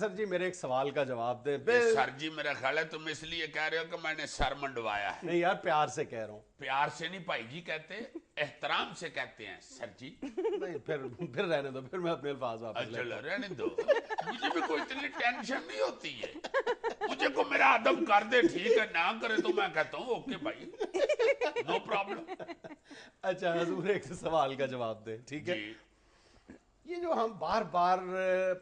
سر جی میرے ایک سوال کا جواب دیں. سر جی میرا خیال ہے تم اس لیے کہہ رہے ہو کہ میں نے سر منڈوایا ہے. نہیں یار پیار سے کہہ رہا ہوں. پیار سے نہیں بھائی جی کہتے, احترام سے کہتے ہیں سر جی. نہیں پھر رہنے دو, پھر میں اپنے الفاظ واپس چلو رہنے دو, مجھے بھی کوئی اتنی ٹینشن نہیں ہوتی ہے. مجھے کو میرا ادب کر دے ٹھیک ہے, نہ کرے تو میں کہتا ہوں اوکے بھائی نو پرابلم. اچھا حضور ایک سوال کا جواب دیں ٹھیک ہے. یہ جو ہم بار بار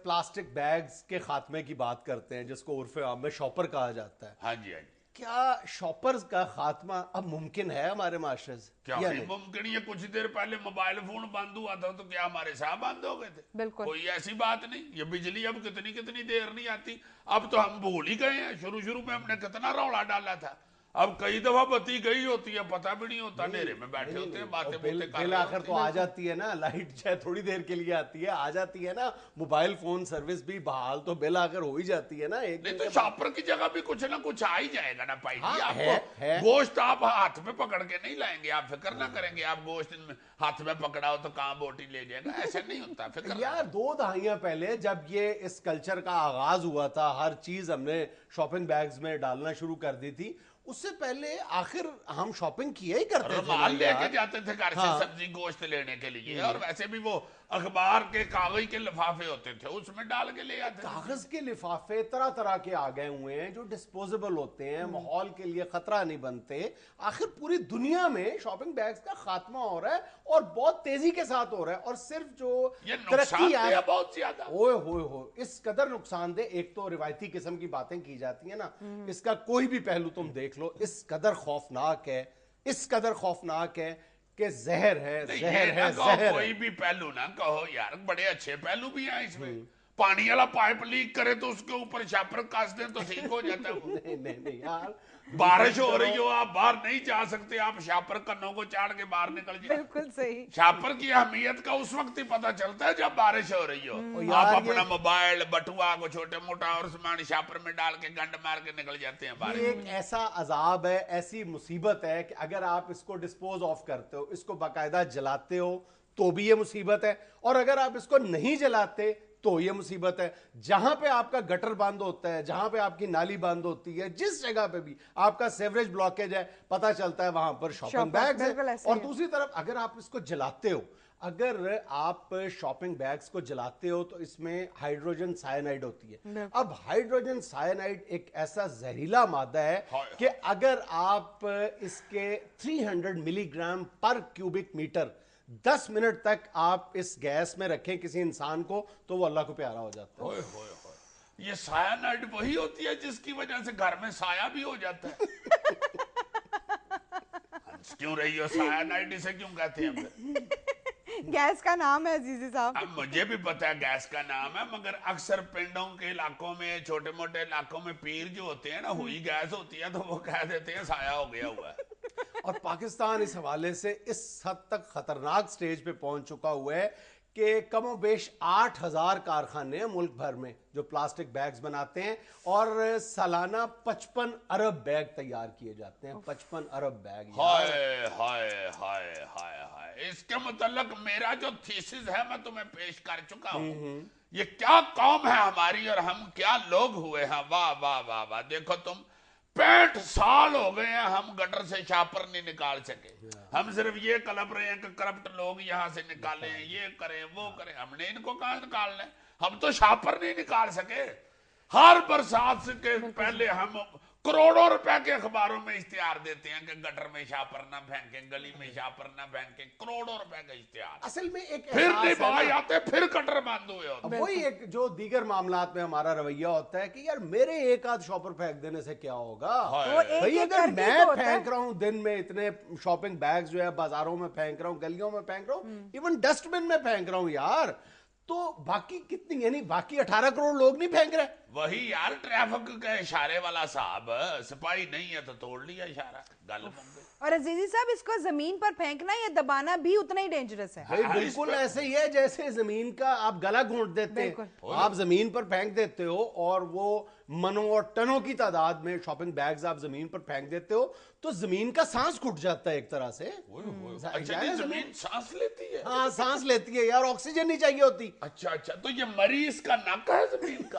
پلاسٹک بیگز کے خاتمے کی بات کرتے ہیں جس کو عرف عام میں شاپر کہا جاتا ہے, ہاں جی ہاں جی, کیا شاپرز کا خاتمہ اب ممکن ہے ہمارے معاشرے سے؟ کیا نہیں ممکن. یہ کچھ دیر پہلے موبائل فون بند ہوا تھا تو کیا ہمارے ساتھ بند ہو گئے تھے؟ بالکل کوئی ایسی بات نہیں. یہ بجلی اب کتنی دیر نہیں آتی. اب تو ہم بھول ہی گئے ہیں. شروع میں ہم نے کتنا رولا ڈالا تھا. اب کئی دفعہ بتی گئی ہوتی ہے, پتہ بھی نہیں ہوتا, اندھیرے میں بیٹھے ہوتے ہیں باتیں کر رہے بل آخر تو آ جاتی ہے نا, لائٹ چاہے تھوڑی دیر کے لیے آتی ہے, آ جاتی ہے نا. موبائل فون سروس بھی بحال تو بل آخر ہو ہی جاتی ہے نا. ایک نہیں تو شاپر کی جگہ بھی کچھ نہ کچھ آ ہی جائے گا نا بھائی جی. آپ کو ہے گوشت آپ ہاتھ میں پکڑ کے نہیں لائیں گے, آپ فکر نہ کریں گے. آپ گوشت ہاتھ میں پکڑا ہو تو کہاں بوٹی لے جائے گا, ایسا نہیں ہوتا. فکر یار 2 دہائیاں پہلے جب یہ اس کلچر کا آغاز ہوا تھا, ہر چیز ہم نے شاپنگ بیگز میں ڈالنا شروع کر دی تھی, اس سے پہلے آخر ہم شاپنگ کیا ہی کرتے تھے. رومال لے کے جاتے تھے گھر سے سبزی گوشت لینے کے لیے, اور ویسے بھی وہ اخبار کے کاغذ کے لفافے ہوتے تھے اس میں ڈال کے لے آتے. کاغذ کے لفافے طرح کے آ گئے ہوئے ہیں جو ڈسپوزیبل ہوتے ہیں, ماحول کے لیے خطرہ نہیں بنتے. آخر پوری دنیا میں شاپنگ بیگز کا خاتمہ ہو رہا ہے اور بہت تیزی کے ساتھ ہو رہا ہے. اور صرف جو ترقی ہے بہت زیادہ, ہوئے اس قدر نقصان دہ. ایک تو روایتی قسم کی باتیں کی جاتی ہیں نا, اس کا کوئی بھی پہلو تم دیکھ لو, اس قدر خوفناک ہے کہ زہر ہے. کوئی بھی پہلو نہ کہو یار, بڑے اچھے پہلو بھی ہیں اس میں. پانی والا پائپ لیک کرے تو اس کے اوپر شاپر کاس دیں تو ٹھیک ہو جاتا ہے. نہیں یار, بارش ہو رہی ہو, آپ باہر نہیں جا سکتے, آپ شاپر کنوں کو چاڑ کے باہر نکل جائیں. بالکل صحیح. شاپر کی اہمیت کا اس وقت ہی پتہ چلتا ہے جب بارش ہو رہی ہو. آپ اپنا موبائل بٹوا کو چھوٹے موٹا اور سامان شاپر میں ڈال کے گنڈ مار کے نکل جاتے ہیں باہر. یہ ایک ایسا عذاب ہے, ایسی مصیبت ہے کہ اگر آپ اس کو ڈسپوز آف کرتے ہو, اس کو باقاعدہ جلاتے ہو تو بھی یہ مصیبت ہے, اور اگر آپ اس کو نہیں جلاتے تو یہ مصیبت ہے. جہاں پہ آپ کا گٹر بند ہوتا ہے, جہاں پہ آپ کی نالی بند ہوتی ہے, جس جگہ پہ بھی آپ کا سیوریج بلاکیج ہے, پتہ چلتا ہے وہاں پر شاپنگ بیگز ہیں. اور دوسری طرف اگر آپ اس کو جلاتے ہو, اگر آپ شاپنگ بیگز کو جلاتے ہو تو اس میں ہائیڈروجن سائنائڈ ہوتی ہے. اب ہائیڈروجن سائنائڈ ایک ایسا زہریلا مادہ ہے کہ اگر آپ اس کے 300 ملی گرام پر کیوبک میٹر 10 منٹ تک آپ اس گیس میں رکھیں کسی انسان کو تو وہ اللہ کو پیارا ہو جاتا ہے. یہ سائنائڈ وہی ہوتی ہے جس کی وجہ سے گھر میں سایہ بھی ہو جاتا ہے. کیوں رہی ہو سائنائڈ, اسے کیوں کہتے ہیں؟ گیس کا نام ہے عزیزی صاحب. اب مجھے بھی پتا ہے گیس کا نام ہے, مگر اکثر پنڈوں کے علاقوں میں, چھوٹے موٹے علاقوں میں پیر جو ہوتے ہیں نا, ہوئی گیس ہوتی ہے تو وہ کہہ دیتے ہیں سایہ ہو گیا ہوا ہے. اور پاکستان اس حوالے سے اس حد تک خطرناک سٹیج پہ پہنچ چکا ہوا ہے کہ کم و بیش 8000 کارخانے ہیں ملک بھر میں جو پلاسٹک بیگز بناتے ہیں, اور سالانہ 55 ارب بیگ تیار کیے جاتے ہیں. 55 ارب بیگ. ہائے ہائے ہائے ہائے ہائے. اس کے متعلق میرا جو تھیسس ہے میں تمہیں پیش کر چکا ہوں. یہ کیا قوم ہے ہماری اور ہم کیا لوگ ہوئے ہیں. واہ واہ واہ واہ. دیکھو تم, 65 سال ہو گئے ہیں ہم گٹر سے شاپر نہیں نکال سکے. ہم صرف یہ کلپ رہے ہیں کہ کرپٹ لوگ یہاں سے نکالیں, یہ کریں وہ کریں. ہم نے ان کو کہاں نکالنا ہے, ہم تو شاپر نہیں نکال سکے. ہر برسات سے کے پہلے ہم کروڑوں روپے کے اخباروں میں اشتہار دیتے ہیں کہ گٹر میں شاپر نہ پھینکیں, گلی میں شاپر نہ پھینکیں. کروڑوں روپے کا اشتہار. اصل میں ایک پھر نبھائی آتے, پھر گٹر بند ہوئے ہوتے. وہی ایک جو دیگر معاملات میں ہمارا رویہ ہوتا ہے کہ یار میرے ایک آدھ شاپر پھینک دینے سے کیا ہوگا. بھئی اگر میں پھینک رہا ہوں دن میں اتنے شاپنگ بیگز جو ہے بازاروں میں پھینک رہا ہوں, گلیوں میں پھینک رہا ہوں, ایون ڈسٹ بن میں پھینک رہا ہوں یار, تو باقی کتنی, یعنی باقی 18 کروڑ لوگ نہیں پھینک رہے. وہی یار ٹریفک کا اشارے والا صاحب, سپاہی نہیں ہے تو توڑ لیا اشارہ, گل مک گئی. اور عزیزی صاحب اس کو زمین پر پھینکنا یا دبانا بھی اتنا ہی ڈینجرس ہے. بالکل ایسے ہی ہے جیسے زمین کا آپ گلا گھونٹ دیتے ہیں, آپ زمین پر پھینک دیتے ہو اور وہ منوں اور ٹنوں کی تعداد میں شاپنگ بیگز آپ زمین پر پھینک دیتے ہو تو زمین کا سانس گھٹ جاتا ہے ایک طرح سے. زمین سانس لیتی ہے. ہاں سانس لیتی ہے یار, آکسیجن نہیں چاہیے ہوتی. اچھا, تو یہ مریض کا ناکا ہے زمین کا.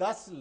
10